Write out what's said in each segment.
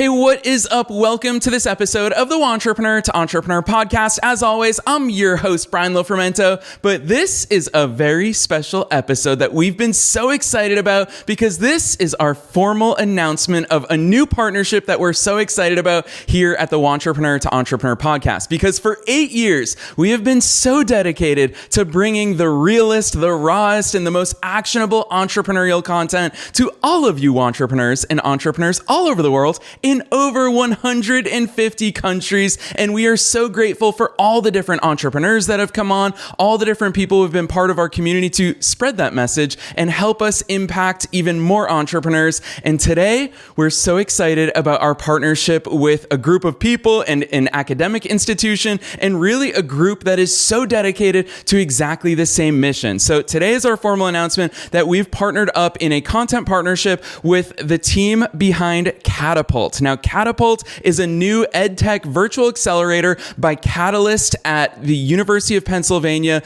Hey, what is up? Welcome to this episode of the Wantrepreneur to Entrepreneur podcast. As always, I'm your host, Brian Lofermento, but this is a very special episode that we've been so excited about because this is our formal announcement of a new partnership that we're so excited about here at the Wantrepreneur to Entrepreneur podcast. Because for 8 years, we have been so dedicated to bringing the realest, the rawest, and the most actionable entrepreneurial content to all of you wantrepreneurs and entrepreneurs all over the world in over 150 countries. And we are so grateful for all the different entrepreneurs that have come on, all the different people who have been part of our community to spread that message and help us impact even more entrepreneurs. And today, we're so excited about our partnership with a group of people and an academic institution, and really a group that is so dedicated to exactly the same mission. So today is our formal announcement that we've partnered up in a content partnership with the team behind Catapult. Now, Catapult is a new EdTech Virtual Accelerator by Catalyst at the University of Pennsylvania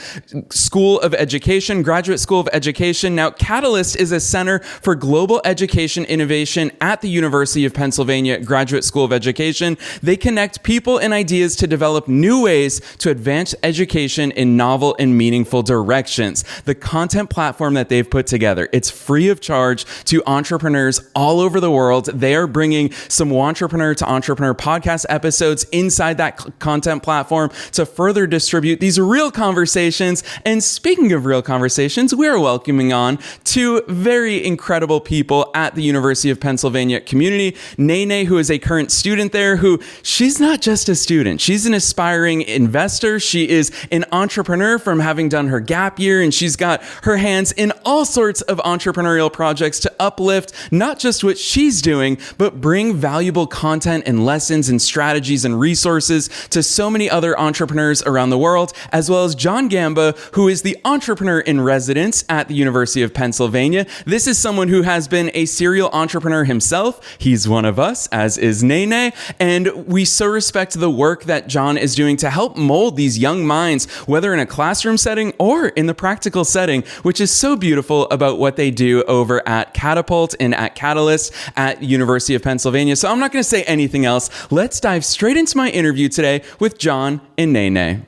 School of Education, Graduate School of Education. Now, Catalyst is a center for global education innovation at the University of Pennsylvania Graduate School of Education. They connect people and ideas to develop new ways to advance education in novel and meaningful directions. The content platform that they've put together, it's free of charge to entrepreneurs all over the world. They are bringing some Wantrepreneur to Entrepreneur podcast episodes inside that content platform to further distribute these real conversations. And speaking of real conversations, we are welcoming on two very incredible people at the University of Pennsylvania community. Nae Nae, who is a current student there, who she's not just a student, she's an aspiring investor. She is an entrepreneur from having done her gap year, and she's got her hands in all sorts of entrepreneurial projects to uplift not just what she's doing, but bring valuable content and lessons and strategies and resources to so many other entrepreneurs around the world, as well as John Gamba, who is the entrepreneur in residence at the University of Pennsylvania. This is someone who has been a serial entrepreneur himself. He's one of us, as is Nae Nae, and we so respect the work that John is doing to help mold these young minds, whether in a classroom setting or in the practical setting, which is so beautiful about what they do over at Catapult and at Catalyst at University of Pennsylvania. So I'm not going to say anything else. Let's dive straight into my interview today with John and Nae Nae.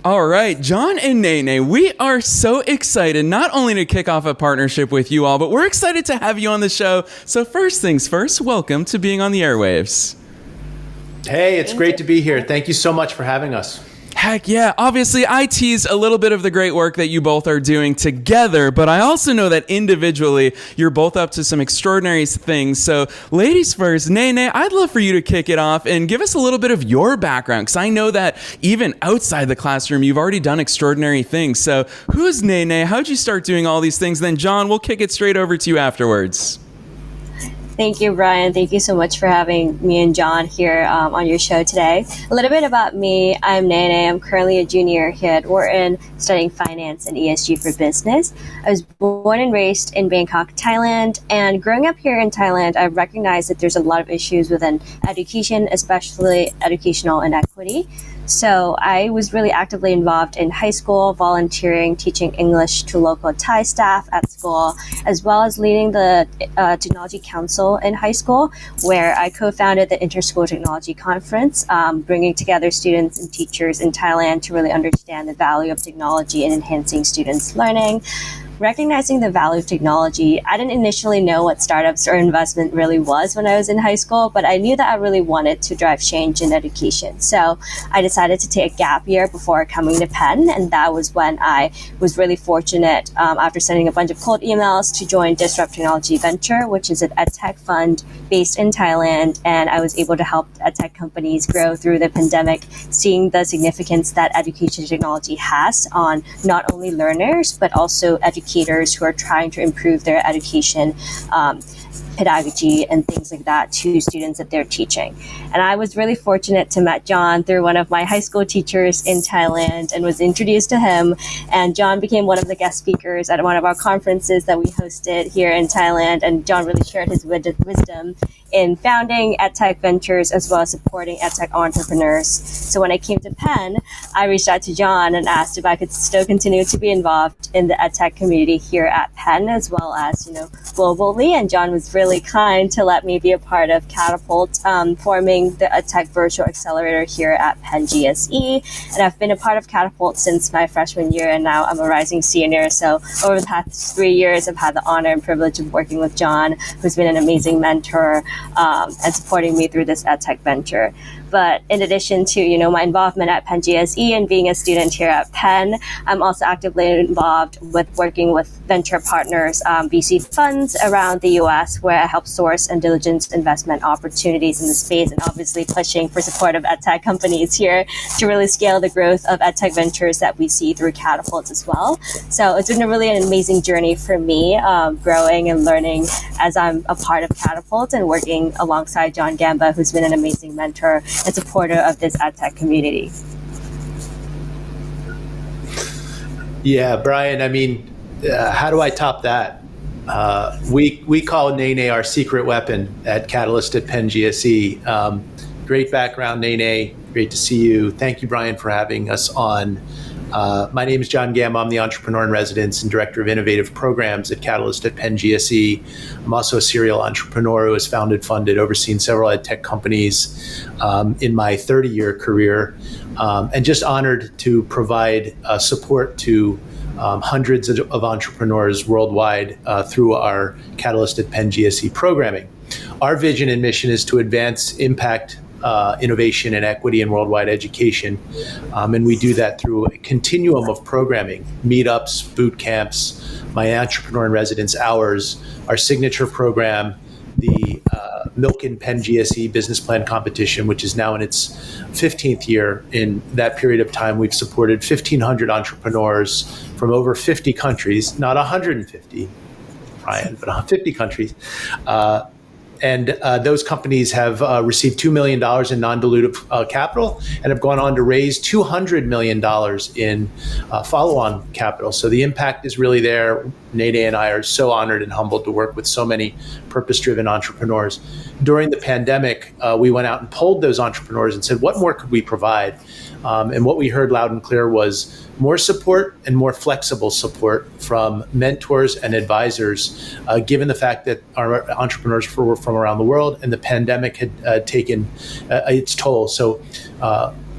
All right, John and Nae Nae, we are so excited not only to kick off a partnership with you all, but we're excited to have you on the show. So first things first, welcome to being on the airwaves. Hey, it's great to be here. Thank you so much for having us. Heck yeah. Obviously, I teased a little bit of the great work that you both are doing together, but I also know that individually, you're both up to some extraordinary things. So ladies first, Nae Nae, I'd love for you to kick it off and give us a little bit of your background, because I know that even outside the classroom, you've already done extraordinary things. So who's Nae Nae? How'd you start doing all these things? Then John, we'll kick it straight over to you afterwards. Thank you, Brian. Thank you so much for having me and John here on your show today. A little bit about me. I'm Nae Nae. I'm currently a junior here at Wharton, studying finance and ESG for business. I was born and raised in Bangkok, Thailand. And growing up here in Thailand, I've recognized that there's a lot of issues within education, especially educational inequity. So I was really actively involved in high school, volunteering, teaching English to local Thai staff at school, as well as leading the Technology Council in high school, where I co-founded the Interschool Technology Conference, bringing together students and teachers in Thailand to really understand the value of technology in enhancing students' learning. Recognizing the value of technology, I didn't initially know what startups or investment really was when I was in high school, but I knew that I really wanted to drive change in education. So I decided to take a gap year before coming to Penn, and that was when I was really fortunate after sending a bunch of cold emails to join Disrupt Technology Venture, which is an EdTech fund based in Thailand, and I was able to help EdTech companies grow through the pandemic, seeing the significance that education technology has on not only learners, but also educators who are trying to improve their education pedagogy and things like that to students that they're teaching. And I was really fortunate to meet John through one of my high school teachers in Thailand and was introduced to him. And John became one of the guest speakers at one of our conferences that we hosted here in Thailand. And John really shared his wisdom in founding EdTech Ventures as well as supporting EdTech entrepreneurs. So when I came to Penn, I reached out to John and asked if I could still continue to be involved in the EdTech community here at Penn as well as, globally. And John was really kind to let me be a part of Catapult, forming the EdTech Virtual Accelerator here at Penn GSE. And I've been a part of Catapult since my freshman year, and now I'm a rising senior. So over the past 3 years, I've had the honor and privilege of working with John, who's been an amazing mentor and supporting me through this EdTech venture. But in addition to, my involvement at Penn GSE and being a student here at Penn, I'm also actively involved with working with venture partners, VC funds around the US, where I help source and diligence investment opportunities in the space, and obviously pushing for support of EdTech companies here to really scale the growth of EdTech ventures that we see through Catapult as well. So it's been really an amazing journey for me, growing and learning as I'm a part of Catapult and working alongside John Gamba, who's been an amazing mentor and supporter of this EdTech community. Yeah, Brian, how do I top that? We call Nae Nae our secret weapon at Catalyst at Penn GSE. Great background, Nae Nae. Great to see you. Thank you, Brian, for having us on. My name is John Gamba. I'm the entrepreneur in residence and director of innovative programs at Catalyst at Penn GSE. I'm also a serial entrepreneur who has founded, funded, overseen several ed tech companies in my 30-year career, and just honored to provide support to hundreds of entrepreneurs worldwide through our Catalyst at Penn GSE programming. Our vision and mission is to advance impact, innovation and equity in worldwide education. And we do that through a continuum of programming, meetups, boot camps, my entrepreneur in residence hours, our signature program, the Milken Penn GSE business plan competition, which is now in its 15th year. In that period of time, we've supported 1,500 entrepreneurs from over 50 countries, not 150, Brian, but 50 countries. And those companies have received $2 million in non-dilutive capital and have gone on to raise $200 million in follow-on capital. So the impact is really there. Nae Nae and I are so honored and humbled to work with so many purpose-driven entrepreneurs. During the pandemic, we went out and polled those entrepreneurs and said, what more could we provide? And what we heard loud and clear was more support and more flexible support from mentors and advisors, given the fact that our entrepreneurs were from around the world and the pandemic had taken its toll. So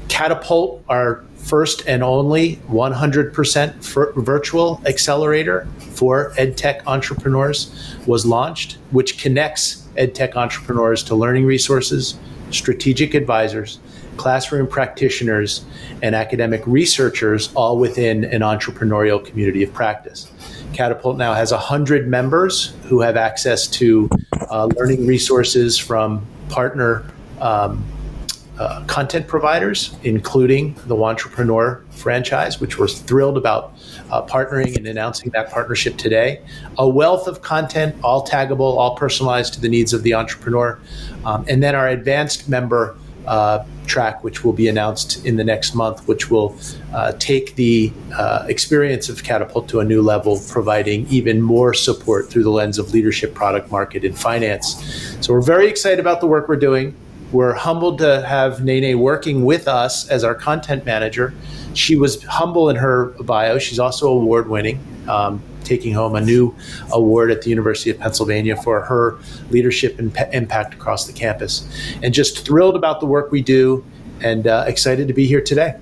Catapult, our first and only 100% virtual accelerator for EdTech entrepreneurs, was launched, which connects EdTech entrepreneurs to learning resources, strategic advisors, classroom practitioners, and academic researchers, all within an entrepreneurial community of practice. Catapult now has 100 members who have access to learning resources from partner content providers, including the Wantrepreneur franchise, which we're thrilled about partnering and announcing that partnership today. A wealth of content, all taggable, all personalized to the needs of the entrepreneur. And then our advanced member track, which will be announced in the next month, which will take the experience of Catapult to a new level, providing even more support through the lens of leadership, product, market, and finance. So we're very excited about the work we're doing. We're humbled to have Nae Nae working with us as our content manager. She was humble in her bio. She's also award-winning, taking home a new award at the University of Pennsylvania for her leadership and impact across the campus. And just thrilled about the work we do and excited to be here today.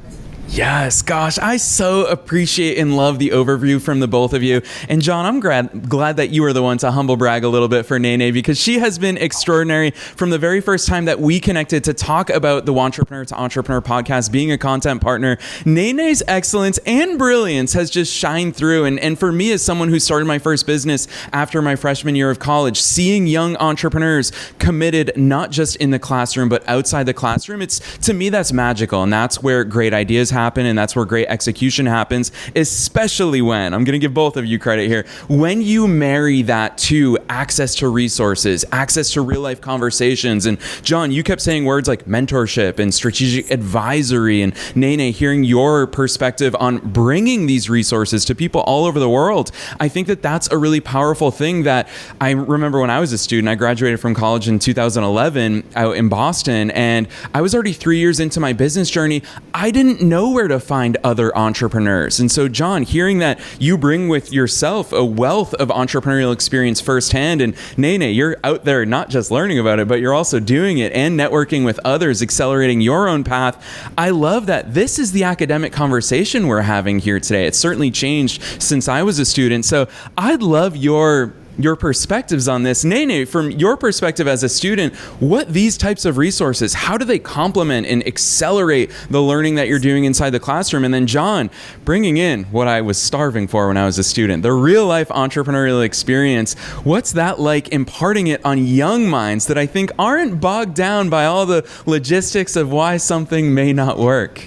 Yes, gosh, I so appreciate and love the overview from the both of you. And John, I'm glad that you were the one to humble brag a little bit for Nae Nae, because she has been extraordinary from the very first time that we connected to talk about the Wantrepreneur to Entrepreneur podcast, being a content partner. Nae Nae's excellence and brilliance has just shined through. And for me, as someone who started my first business after my freshman year of college, seeing young entrepreneurs committed not just in the classroom, but outside the classroom, to me, that's magical. And that's where great ideas happen. happen, and that's where great execution happens, especially when, I'm going to give both of you credit here, when you marry that to access to resources, access to real life conversations. And John, you kept saying words like mentorship and strategic advisory, and Nae Nae, hearing your perspective on bringing these resources to people all over the world. I think that that's a really powerful thing that I remember when I was a student. I graduated from college in 2011 out in Boston, and I was already 3 years into my business journey. I didn't know where to find other entrepreneurs. And so, John, hearing that you bring with yourself a wealth of entrepreneurial experience firsthand, and Nae Nae, you're out there not just learning about it, but you're also doing it and networking with others, accelerating your own path. I love that this is the academic conversation we're having here today. It's certainly changed since I was a student. So I'd love your perspectives on this. Nae Nae, from your perspective as a student, what these types of resources, how do they complement and accelerate the learning that you're doing inside the classroom? And then John, bringing in what I was starving for when I was a student, the real life entrepreneurial experience. What's that like, imparting it on young minds that I think aren't bogged down by all the logistics of why something may not work?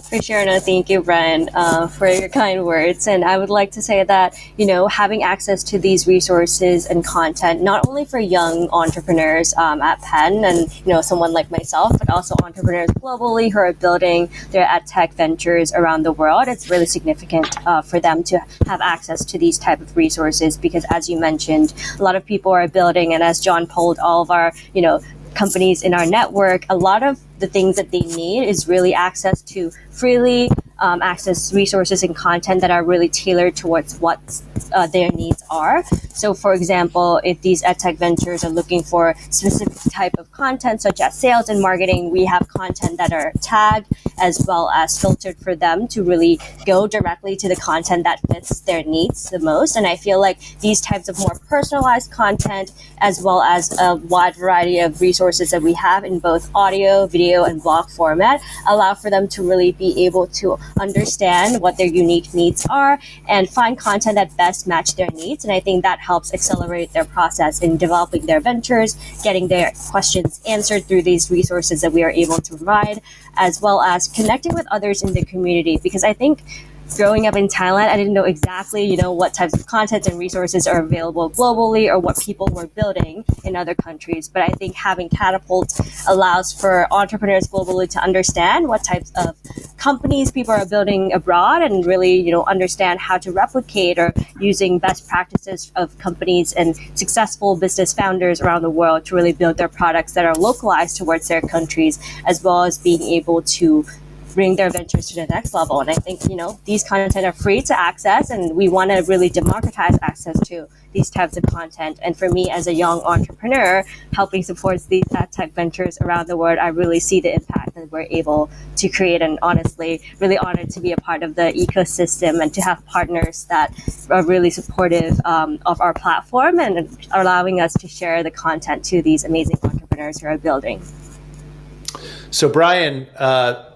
For sure. No, thank you, Brian, for your kind words. And I would like to say that, having access to these resources and content, not only for young entrepreneurs at Penn and, someone like myself, but also entrepreneurs globally who are building their EdTech ventures around the world, it's really significant for them to have access to these type of resources because, as you mentioned, a lot of people are building, and as John polled all of our, companies in our network, a lot of the things that they need is really access to freely access resources and content that are really tailored towards what their needs are. So, for example, if these EdTech ventures are looking for specific type of content, such as sales and marketing, we have content that are tagged as well as filtered for them to really go directly to the content that fits their needs the most. And I feel like these types of more personalized content, as well as a wide variety of resources that we have in both audio, video, and blog format, allow for them to really be able to understand what their unique needs are and find content that best match their needs. And I think that helps accelerate their process in developing their ventures, getting their questions answered through these resources that we are able to provide, as well as connecting with others in the community. Because I think growing up in Thailand, I didn't know exactly, what types of content and resources are available globally or what people were building in other countries. But I think having Catapult allows for entrepreneurs globally to understand what types of companies people are building abroad and really, understand how to replicate or using best practices of companies and successful business founders around the world to really build their products that are localized towards their countries, as well as being able to bring their ventures to the next level. And I think, these content are free to access, and we want to really democratize access to these types of content. And for me, as a young entrepreneur, helping support these tech ventures around the world, I really see the impact that we're able to create, and honestly, really honored to be a part of the ecosystem and to have partners that are really supportive of our platform and allowing us to share the content to these amazing entrepreneurs who are building. So Brian,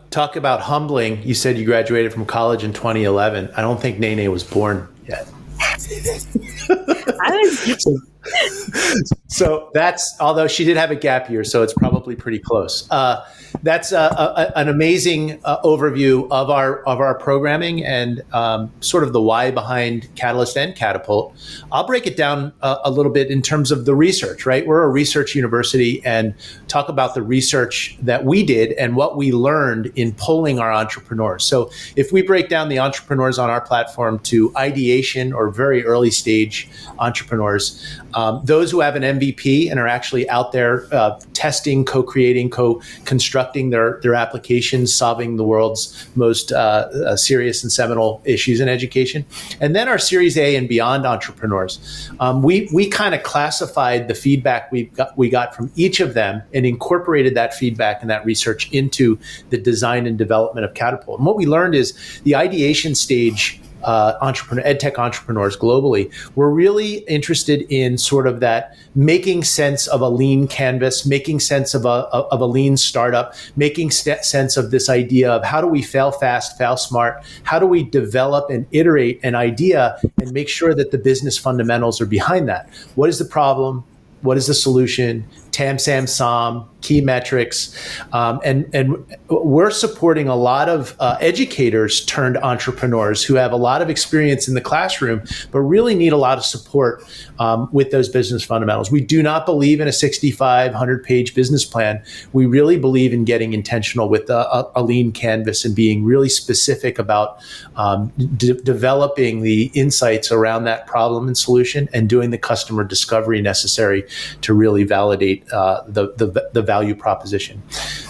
talk about humbling. You said you graduated from college in 2011. I don't think Nae Nae was born yet. So that's, although she did have a gap year, so it's probably pretty close. That's an amazing overview of our programming and sort of the why behind Catalyst and Catapult. I'll break it down a little bit in terms of the research, right? We're a research university, and talk about the research that we did and what we learned in polling our entrepreneurs. So if we break down the entrepreneurs on our platform to ideation or very early stage entrepreneurs, those who have an MVP and are actually out there testing, co-creating, co-constructing their applications, solving the world's most serious and seminal issues in education. And then our Series A and beyond entrepreneurs. We kind of classified the feedback we got from each of them and incorporated that feedback and that research into the design and development of Catapult. And what we learned is the ideation stage EdTech entrepreneurs globally were really interested in sort of that making sense of a lean canvas, making sense of a lean startup, making sense of this idea of how do we fail fast, fail smart, how do we develop and iterate an idea and make sure that the business fundamentals are behind that. What is the problem? What is the solution? TAM, SAM, SOM, key metrics. And we're supporting a lot of educators turned entrepreneurs who have a lot of experience in the classroom, but really need a lot of support with those business fundamentals. We do not believe in a 6,500-page business plan. We really believe in getting intentional with a lean canvas and being really specific about developing the insights around that problem and solution and doing the customer discovery necessary to really validate the value proposition.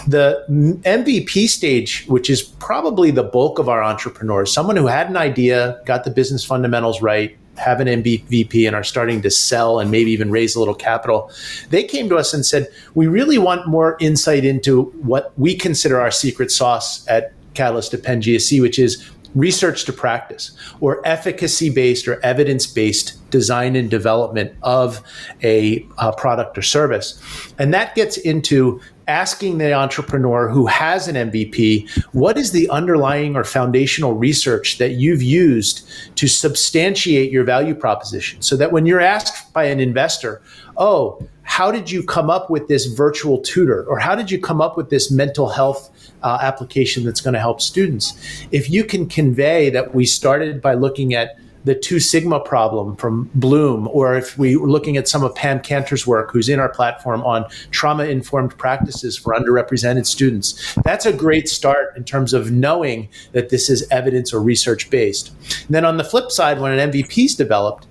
The MVP stage, which is probably the bulk of our entrepreneurs, someone who had an idea, got the business fundamentals right, have an MVP and are starting to sell and maybe even raise a little capital. They came to us and said, we really want more insight into what we consider our secret sauce at Catalyst at Penn GSE, which is research to practice, or efficacy-based or evidence-based design and development of a product or service. And that gets into asking the entrepreneur who has an MVP, what is the underlying or foundational research that you've used to substantiate your value proposition? So that when you're asked by an investor, oh, how did you come up with this virtual tutor? Or how did you come up with this mental health application that's going to help students? If you can convey that we started by looking at the 2 Sigma problem from Bloom, or if we were looking at some of Pam Cantor's work, who's in our platform on trauma-informed practices for underrepresented students, that's a great start in terms of knowing that this is evidence or research-based. And then on the flip side, when an MVP is developed,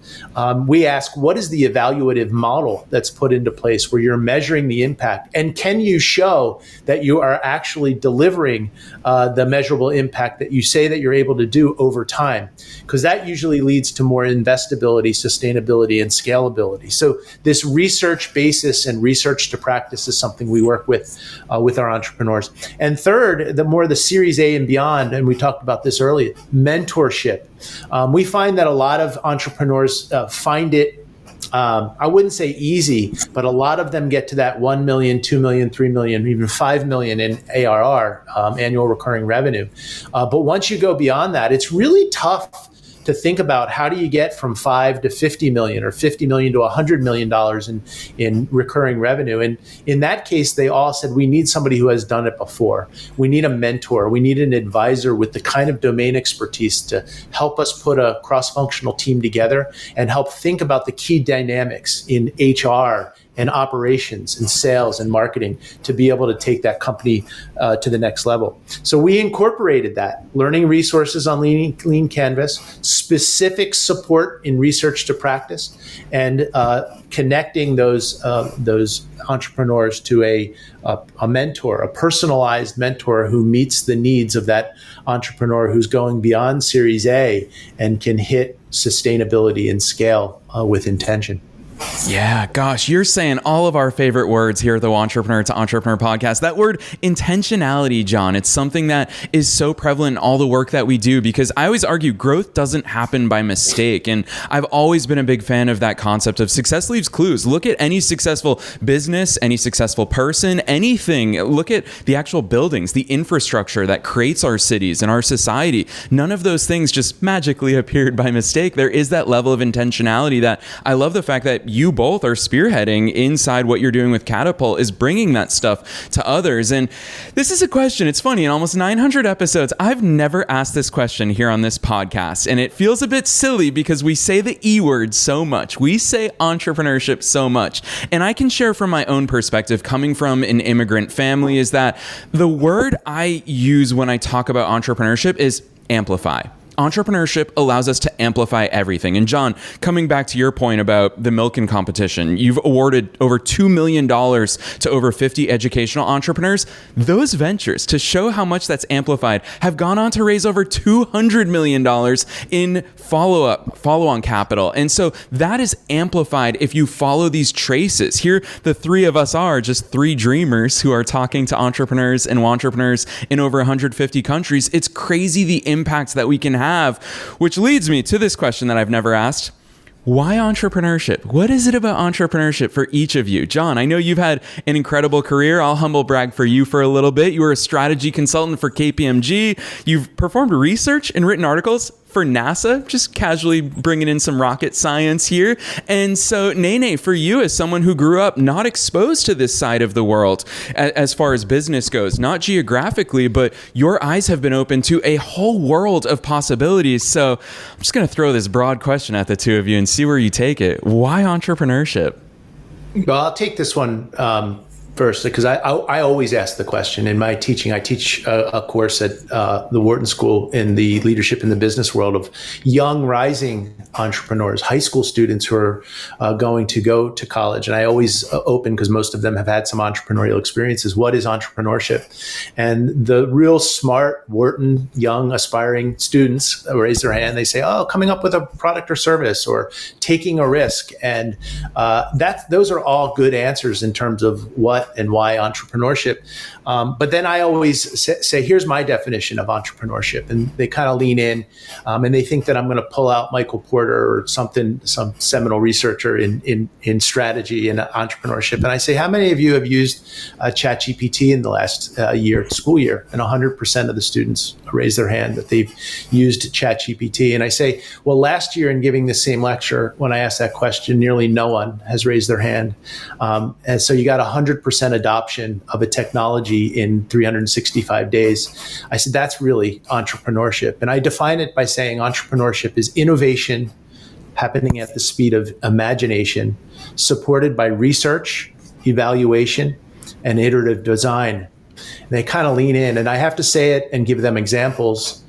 we ask, what is the evaluative model that's put into place where you're measuring the impact? And can you show that you are actually delivering the measurable impact that you say that you're able to do over time? Because that usually leads to more investability, sustainability, and scalability. So this research basis and research to practice is something we work with our entrepreneurs. And third, the Series A and beyond, and we talked about this earlier, mentorship. We find that a lot of entrepreneurs find it, I wouldn't say easy, but a lot of them get to that 1 million, 2 million, 3 million, even 5 million in ARR, annual recurring revenue. But once you go beyond that, it's really tough to think about how do you get from 5 to 50 million or 50 million to $100 million in recurring revenue. And in that case, they all said, we need somebody who has done it before. We need a mentor. We need an advisor with the kind of domain expertise to help us put a cross-functional team together and help think about the key dynamics in HR and operations and sales and marketing to be able to take that company to the next level. So we incorporated that, learning resources on Lean Canvas, specific support in research to practice, and connecting those entrepreneurs to a mentor, a personalized mentor who meets the needs of that entrepreneur who's going beyond Series A and can hit sustainability and scale with intention. Yeah, gosh, you're saying all of our favorite words here at the Wantrepreneur to Entrepreneur podcast. That word intentionality, John, it's something that is so prevalent in all the work that we do, because I always argue growth doesn't happen by mistake. And I've always been a big fan of that concept of success leaves clues. Look at any successful business, any successful person, anything. Look at the actual buildings, the infrastructure that creates our cities and our society. None of those things just magically appeared by mistake. There is that level of intentionality that I love the fact that you both are spearheading inside what you're doing with Catapult, is bringing that stuff to others. And this is a question, it's funny, in almost 900 episodes, I've never asked this question here on this podcast. And it feels a bit silly because we say the E word so much. We say entrepreneurship so much. And I can share from my own perspective, coming from an immigrant family, is that the word I use when I talk about entrepreneurship is amplify. Entrepreneurship allows us to amplify everything. And John, coming back to your point about the Milken competition, you've awarded over $2 million to over 50 educational entrepreneurs. Those ventures, to show how much that's amplified, have gone on to raise over $200 million in follow-on capital. And so that is amplified if you follow these traces. Here, the three of us are just three dreamers who are talking to entrepreneurs and wantrepreneurs in over 150 countries. It's crazy the impact that we can have, which leads me to this question that I've never asked. Why entrepreneurship? What is it about entrepreneurship for each of you? John, I know you've had an incredible career. I'll humble brag for you for a little bit. You were a strategy consultant for KPMG. You've performed research and written articles for for NASA, just casually bringing in some rocket science here. And so, Nae Nae, for you as someone who grew up not exposed to this side of the world as far as business goes, not geographically, but your eyes have been open to a whole world of possibilities. So I'm just going to throw this broad question at the two of you and see where you take it. Why entrepreneurship? Well, I'll take this one first, because I always ask the question in my teaching. I teach a course at the Wharton School in the leadership in the business world of young rising entrepreneurs, high school students who are going to go to college. And I always open, because most of them have had some entrepreneurial experiences, what is entrepreneurship? And the real smart Wharton young aspiring students raise their hand. They say, oh, coming up with a product or service, or taking a risk. And those are all good answers in terms of what and why entrepreneurship. But then I always say, here's my definition of entrepreneurship. And they kind of lean in and they think that I'm going to pull out Michael Porter or some seminal researcher in strategy and entrepreneurship. And I say, how many of you have used ChatGPT in the last school year? And 100% of the students raise their hand that they've used ChatGPT. And I say, well, last year in giving the same lecture, when I asked that question, nearly no one has raised their hand. And so you got 100% adoption of a technology in 365 days. I said, that's really entrepreneurship. And I define it by saying entrepreneurship is innovation happening at the speed of imagination, supported by research, evaluation, and iterative design. And they kind of lean in, and I have to say it and give them examples.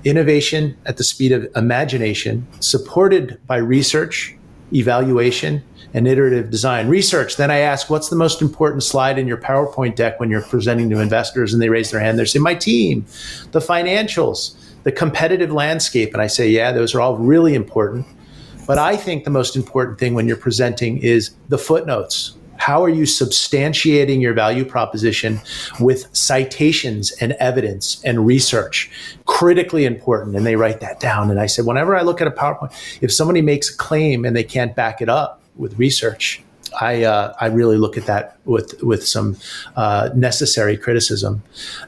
Innovation at the speed of imagination, supported by research, evaluation, and iterative design. Research, then I ask, what's the most important slide in your PowerPoint deck when you're presenting to investors? And they raise their hand. They say, my team, the financials, the competitive landscape. And I say, yeah, those are all really important. But I think the most important thing when you're presenting is the footnotes. How are you substantiating your value proposition with citations and evidence and research? Critically important. And they write that down. And I said, whenever I look at a PowerPoint, if somebody makes a claim and they can't back it up with research, I really look at that with some necessary criticism.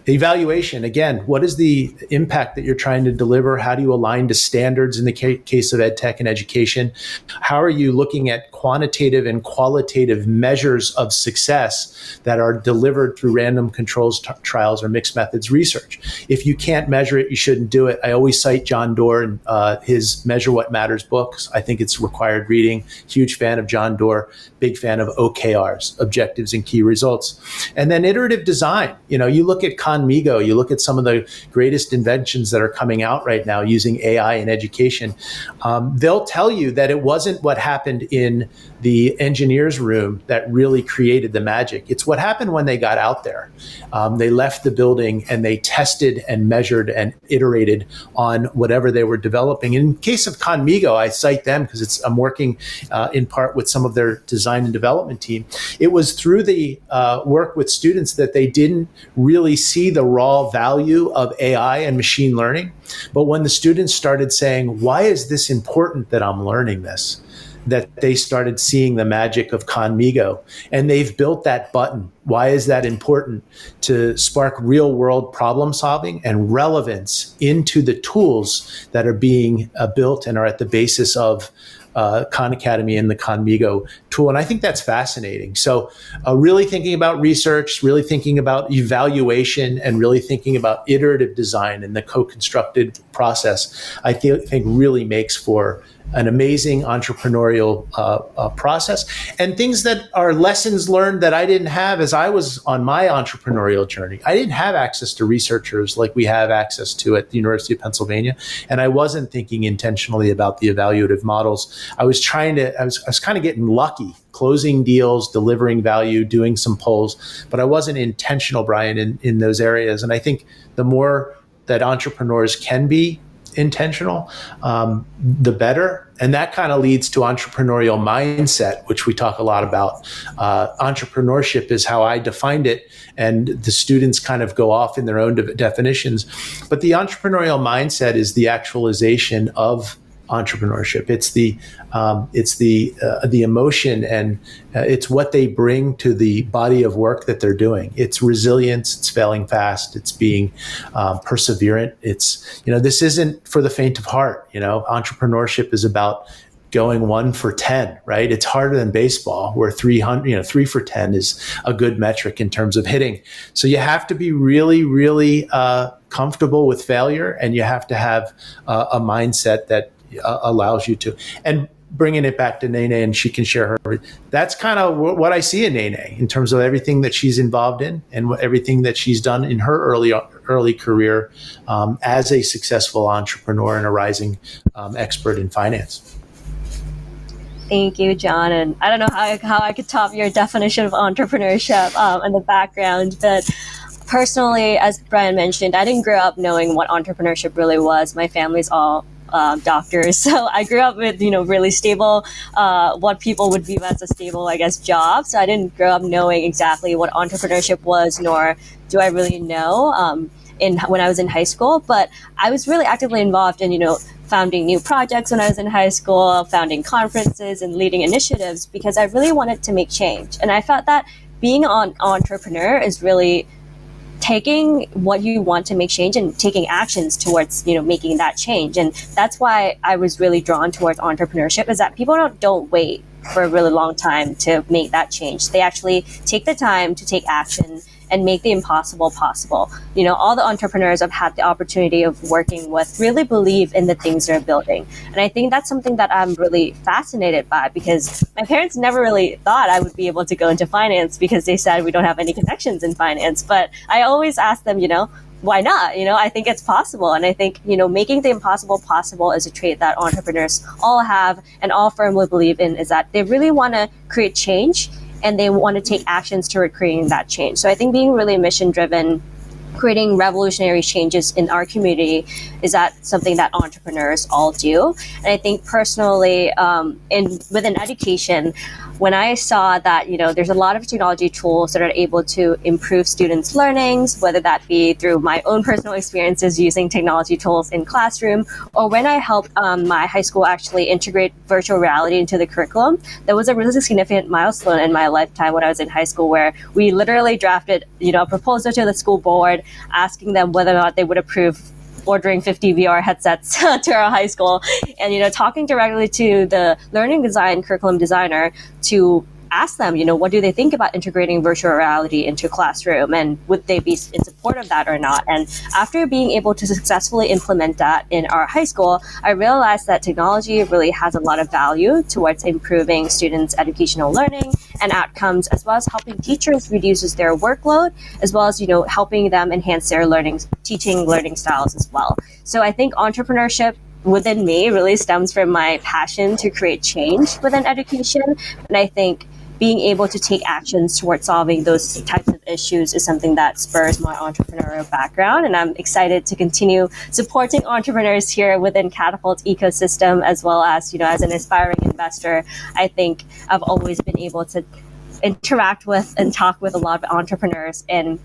Evaluation, again, what is the impact that you're trying to deliver? How do you align to standards in the case of EdTech and education? How are you looking at quantitative and qualitative measures of success that are delivered through random controls trials or mixed methods research? If you can't measure it, you shouldn't do it. I always cite John Doerr and his Measure What Matters books. I think it's required reading. Huge fan of John Doerr, big fan of OKRs, objectives and key results. And then iterative design. You look at Conmigo, you look at some of the greatest inventions that are coming out right now using AI in education. They'll tell you that it wasn't what happened in the engineer's room that really created the magic. It's what happened when they got out there. They left the building and they tested and measured and iterated on whatever they were developing. In case of Conmigo, I cite them because I'm working in part with some of their design and development team. It was through the work with students that they didn't really see the raw value of AI and machine learning. But when the students started saying, why is this important that I'm learning this? That they started seeing the magic of Conmigo. And they've built that button. Why is that important? To spark real world problem solving and relevance into the tools that are being built and are at the basis of Khan Academy and the Conmigo tool. And I think that's fascinating. So really thinking about research, really thinking about evaluation, and really thinking about iterative design and the co-constructed process, I think really makes for an amazing entrepreneurial process, and things that are lessons learned that I didn't have as I was on my entrepreneurial journey. I didn't have access to researchers like we have access to at the University of Pennsylvania, and I wasn't thinking intentionally about the evaluative models. I was kind of getting lucky, closing deals, delivering value, doing some polls, but I wasn't intentional, Brian, in those areas. And I think the more that entrepreneurs can be intentional, the better. And that kind of leads to entrepreneurial mindset, which we talk a lot about. Entrepreneurship is how I defined it, and the students kind of go off in their own definitions. But the entrepreneurial mindset is the actualization of entrepreneurship. It's the emotion, and it's what they bring to the body of work that they're doing. It's resilience. It's failing fast. It's being perseverant. It's, this isn't for the faint of heart. Entrepreneurship is about going 1 for 10, right? It's harder than baseball, where 3 for 10 is a good metric in terms of hitting. So you have to be really, really comfortable with failure, and you have to have a mindset that allows you to. And bringing it back to Nae Nae, and she can share her. That's kind of what I see in Nae Nae in terms of everything that she's involved in and everything that she's done in her early career as a successful entrepreneur and a rising expert in finance. Thank you, John. And I don't know how I could top your definition of entrepreneurship and the background, but personally, as Brian mentioned, I didn't grow up knowing what entrepreneurship really was. My family's all doctors, so I grew up with really stable, what people would view as a stable, I guess, job. So I didn't grow up knowing exactly what entrepreneurship was, nor do I really know when I was in high school. But I was really actively involved in founding new projects when I was in high school, founding conferences and leading initiatives, because I really wanted to make change. And I felt that being an entrepreneur is really taking what you want to make change and taking actions towards making that change. And that's why I was really drawn towards entrepreneurship, is that people don't wait for a really long time to make that change. They actually take the time to take action and make the impossible possible. All the entrepreneurs I've had the opportunity of working with really believe in the things they're building. And I think that's something that I'm really fascinated by, because my parents never really thought I would be able to go into finance, because they said we don't have any connections in finance. But I always ask them, why not? I think it's possible. And I think, making the impossible possible is a trait that entrepreneurs all have and all firmly believe in, is that they really want to create change and they want to take actions toward creating that change. So I think being really mission driven, creating revolutionary changes in our community, is that something that entrepreneurs all do. And I think personally, within education, when I saw that, there's a lot of technology tools that are able to improve students' learnings, whether that be through my own personal experiences using technology tools in classroom, or when I helped my high school actually integrate virtual reality into the curriculum, that was a really significant milestone in my lifetime when I was in high school, where we literally drafted, a proposal to the school board asking them whether or not they would approve ordering 50 VR headsets to our high school, and talking directly to the learning design curriculum designer to ask them, what do they think about integrating virtual reality into classroom, and would they be in support of that or not? And after being able to successfully implement that in our high school, I realized that technology really has a lot of value towards improving students' educational learning and outcomes, as well as helping teachers reduce their workload, as well as helping them enhance their teaching learning styles as well. So I think entrepreneurship within me really stems from my passion to create change within education, and I think being able to take actions towards solving those types of issues is something that spurs my entrepreneurial background. And I'm excited to continue supporting entrepreneurs here within Catapult ecosystem, as well as, as an aspiring investor. I think I've always been able to interact with and talk with a lot of entrepreneurs in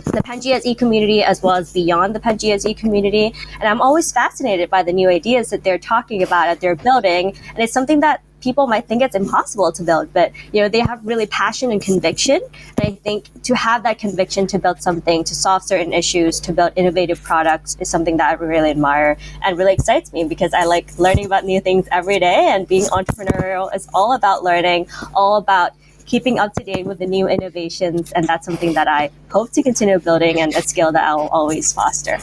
the Penn GSE community, as well as beyond the Penn GSE community. And I'm always fascinated by the new ideas that they're talking about, that they're building. And it's something that people might think it's impossible to build, but they have really passion and conviction. And I think to have that conviction to build something, to solve certain issues, to build innovative products is something that I really admire and really excites me, because I like learning about new things every day. And being entrepreneurial is all about learning, all about keeping up to date with the new innovations. And that's something that I hope to continue building, and a skill that I'll always foster.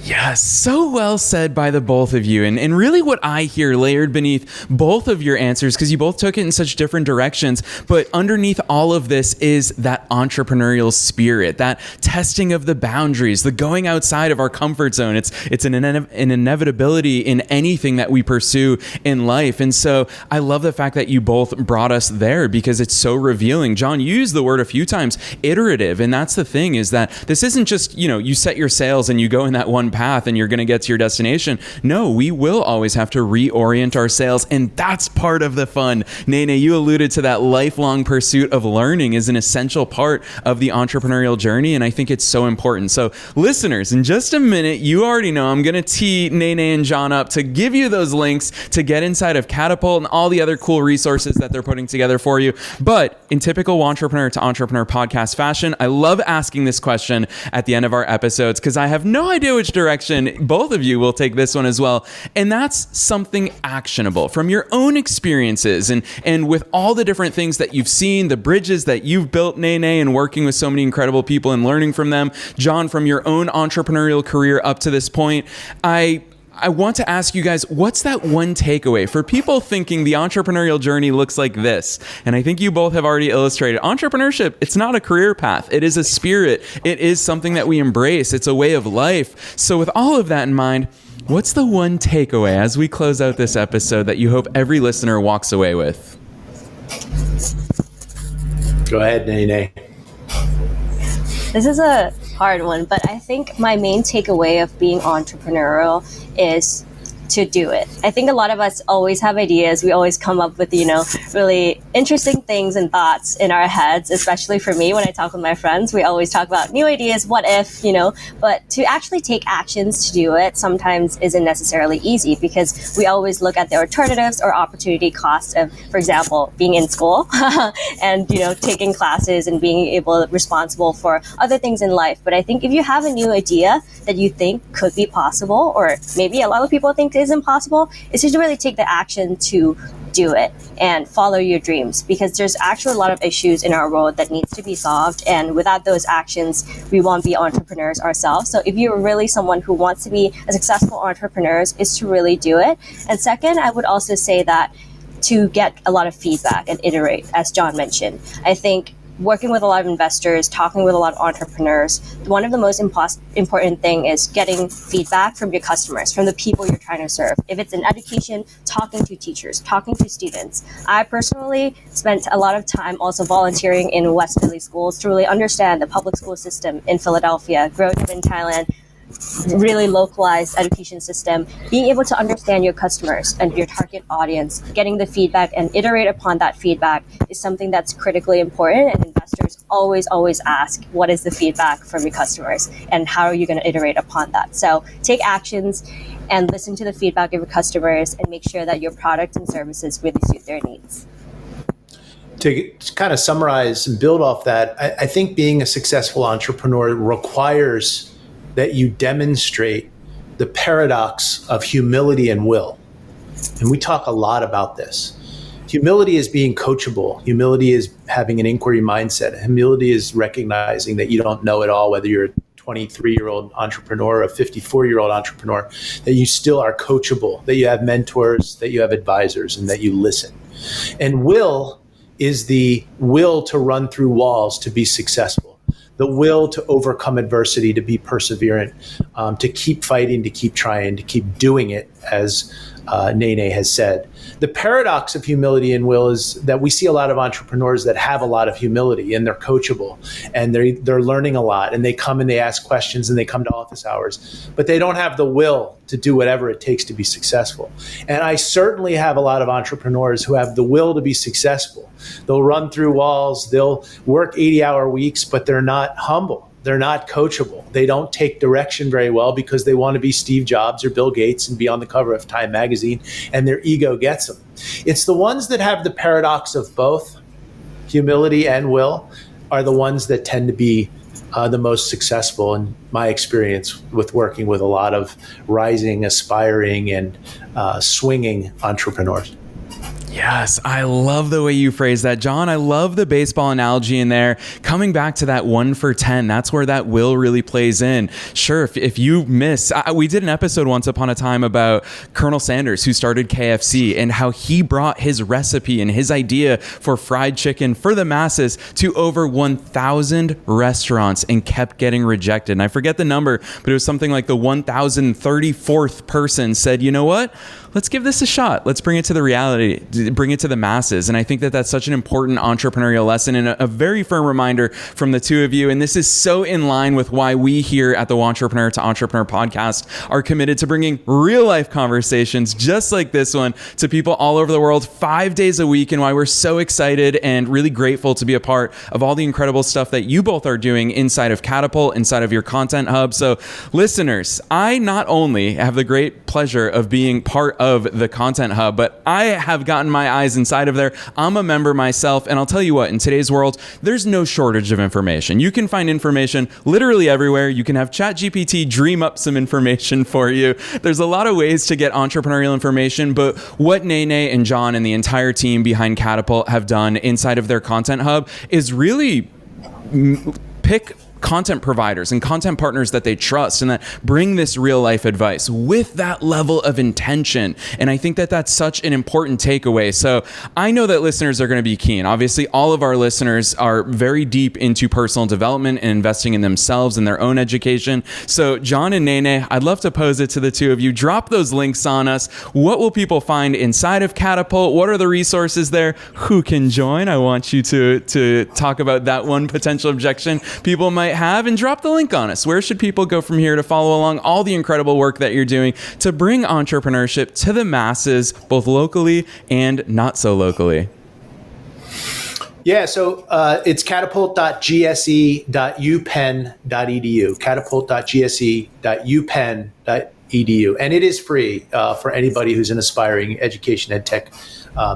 Yes, so well said by the both of you. And really what I hear layered beneath both of your answers, because you both took it in such different directions, but underneath all of this is that entrepreneurial spirit, that testing of the boundaries, the going outside of our comfort zone. It's an inevitability in anything that we pursue in life. And so I love the fact that you both brought us there, because it's so revealing. John, you used the word a few times, iterative. And that's the thing, is that this isn't just, you set your sails and you go in that one path and you're going to get to your destination. No, we will always have to reorient our sails, and that's part of the fun. Nae Nae, you alluded to that lifelong pursuit of learning is an essential part of the entrepreneurial journey, and I think it's so important. So listeners, in just a minute, you already know I'm going to tee Nae Nae and John up to give you those links to get inside of Catapult and all the other cool resources that they're putting together for you. But in typical Wantrepreneur to Entrepreneur podcast fashion, I love asking this question at the end of our episodes because I have no idea which direction both of you will take this one as well. And that's something actionable from your own experiences and with all the different things that you've seen, the bridges that you've built, Nae Nae, and working with so many incredible people and learning from them. John, from your own entrepreneurial career up to this point, I want to ask you guys, what's that one takeaway for people thinking the entrepreneurial journey looks like this? And I think you both have already illustrated entrepreneurship. It's not a career path. It is a spirit. It is something that we embrace. It's a way of life. So with all of that in mind, what's the one takeaway as we close out this episode that you hope every listener walks away with? Go ahead, Nae Nae. This is a hard one, but I think my main takeaway of being entrepreneurial is to do it. I think a lot of us always have ideas. We always come up with, really interesting things and thoughts in our heads, especially for me when I talk with my friends. We always talk about new ideas, what if, but to actually take actions to do it sometimes isn't necessarily easy because we always look at the alternatives or opportunity cost of, for example, being in school and, taking classes and being responsible for other things in life. But I think if you have a new idea that you think could be possible, or maybe a lot of people think is impossible, is to really take the action to do it and follow your dreams, because there's actually a lot of issues in our world that needs to be solved, and without those actions we won't be entrepreneurs ourselves. So if you're really someone who wants to be a successful entrepreneur, is to really do it. And second, I would also say that to get a lot of feedback and iterate, as John mentioned. I think working with a lot of investors, talking with a lot of entrepreneurs, one of the most important thing is getting feedback from your customers, from the people you're trying to serve. If it's in education, talking to teachers, talking to students. I personally spent a lot of time also volunteering in West Philly schools to really understand the public school system in Philadelphia, growing up in Thailand, really localized education system, being able to understand your customers and your target audience, getting the feedback and iterate upon that feedback is something that's critically important. And investors always ask, what is the feedback from your customers and how are you going to iterate upon that? So take actions and listen to the feedback of your customers and make sure that your products and services really suit their needs. To kind of summarize and build off that, I think being a successful entrepreneur requires that you demonstrate the paradox of humility and will. And we talk a lot about this. Humility is being coachable. Humility is having an inquiry mindset. Humility is recognizing that you don't know it all, whether you're a 23-year-old entrepreneur or a 54-year-old entrepreneur, that you still are coachable, that you have mentors, that you have advisors, and that you listen. And will is the will to run through walls to be successful. The will to overcome adversity, to be perseverant, to keep fighting, to keep trying, to keep doing it, as Nae Nae has said. The paradox of humility and will is that we see a lot of entrepreneurs that have a lot of humility and they're coachable and they're learning a lot and they come and they ask questions and they come to office hours, but they don't have the will to do whatever it takes to be successful. And I certainly have a lot of entrepreneurs who have the will to be successful. They'll run through walls, they'll work 80-hour weeks, but they're not humble. They're not coachable. They don't take direction very well because they want to be Steve Jobs or Bill Gates and be on the cover of Time magazine, and their ego gets them. It's the ones that have the paradox of both humility and will are the ones that tend to be the most successful in my experience with working with a lot of rising, aspiring, and swinging entrepreneurs. Yes, I love the way you phrase that, John. I love the baseball analogy in there. Coming back to that 1 for 10, that's where that will really plays in. Sure, if you miss, we did an episode once upon a time about Colonel Sanders, who started KFC, and how he brought his recipe and his idea for fried chicken for the masses to over 1,000 restaurants and kept getting rejected. And I forget the number, but it was something like the 1,034th person said, you know what? Let's give this a shot. Let's bring it to the reality. bring it to the masses. And I think that that's such an important entrepreneurial lesson and a very firm reminder from the two of you. And this is so in line with why we here at the Wantrepreneur to Entrepreneur podcast are committed to bringing real life conversations just like this one to people all over the world 5 days a week, and why we're so excited and really grateful to be a part of all the incredible stuff that you both are doing inside of Catapult, inside of your content hub. So listeners, I not only have the great pleasure of being part of the content hub, but I have gotten my eyes inside of there. I'm a member myself, and I'll tell you what, in today's world, there's no shortage of information. You can find information literally everywhere. You can have ChatGPT dream up some information for you. There's a lot of ways to get entrepreneurial information, but what Nae Nae and John and the entire team behind Catapult have done inside of their content hub is really pick content providers and content partners that they trust and that bring this real life advice with that level of intention. And I think that that's such an important takeaway. So I know that listeners are going to be keen. Obviously, all of our listeners are very deep into personal development and investing in themselves and their own education. So John and Nae Nae, I'd love to pose it to the two of you. Drop those links on us. What will people find inside of Catapult? What are the resources there? Who can join? I want you to talk about that one potential objection people might have, and drop the link on us. Where should people go from here to follow along all the incredible work that you're doing to bring entrepreneurship to the masses, both locally and not so locally? Yeah, so it's catapult.gse.upenn.edu, catapult.gse.upenn.edu, and it is free for anybody who's an aspiring education, EdTech,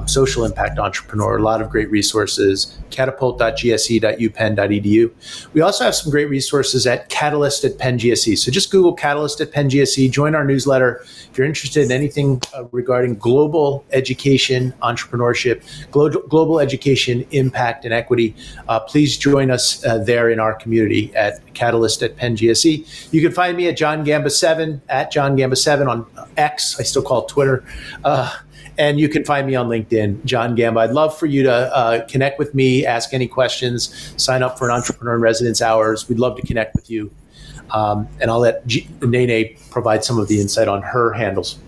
social impact entrepreneur. A lot of great resources, catapult.gse.upenn.edu. We also have some great resources at Catalyst at Penn GSE. So just Google Catalyst at Penn GSE, join our newsletter. If you're interested in anything regarding global education, entrepreneurship, global education, impact, and equity, please join us there in our community at Catalyst at Penn GSE. You can find me at John Gamba 7, at John Gamba 7 on X. I still call it Twitter. And you can find me on LinkedIn, John Gamba. I'd love for you to connect with me, ask any questions, sign up for an Entrepreneur in Residence Hours. We'd love to connect with you. And I'll let Nae Nae provide some of the insight on her handles.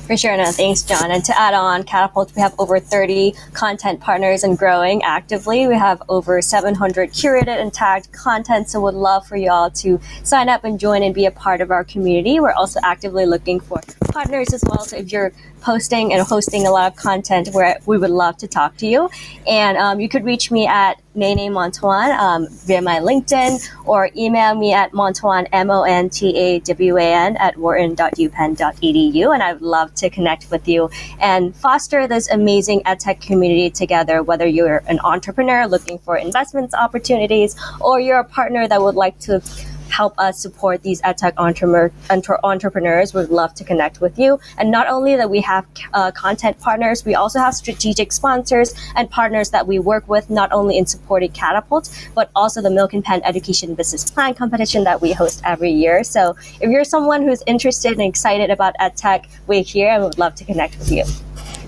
For sure. No, thanks, John. And to add on, Catapult, we have over 30 content partners and growing actively. We have over 700 curated and tagged content. So would love for y'all to sign up and join and be a part of our community. We're also actively looking for partners as well. So if you're posting and hosting a lot of content, where we would love to talk to you. And you could reach me at Nae Nae Montawan via my LinkedIn, or email me at Montawan, MONTAWAN at wharton.upenn.edu. And I would love to connect with you and foster this amazing EdTech community together, whether you're an entrepreneur looking for investments opportunities, or you're a partner that would like to help us support these EdTech entrepreneurs. We'd love to connect with you. And not only that we have content partners, we also have strategic sponsors and partners that we work with, not only in supporting Catapult, but also the Milk and Pen Education Business Plan competition that we host every year. So if you're someone who's interested and excited about EdTech, we're here and would love to connect with you.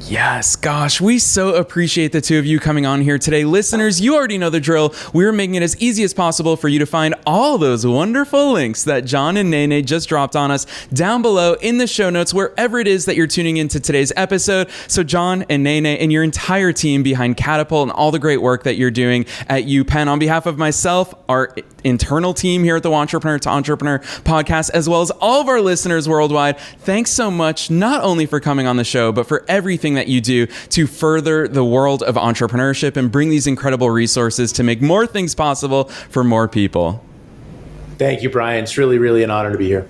Yes, gosh, we so appreciate the two of you coming on here today. Listeners, you already know the drill. We're making it as easy as possible for you to find all those wonderful links that John and Nae Nae just dropped on us down below in the show notes, wherever it is that you're tuning into today's episode. So John and Nae Nae and your entire team behind Catapult and all the great work that you're doing at UPenn, on behalf of myself, our internal team here at the Wantrepreneur to Entrepreneur podcast, as well as all of our listeners worldwide, thanks so much, not only for coming on the show, but for everything that you do to further the world of entrepreneurship and bring these incredible resources to make more things possible for more people. Thank you, Brian. It's really, really an honor to be here.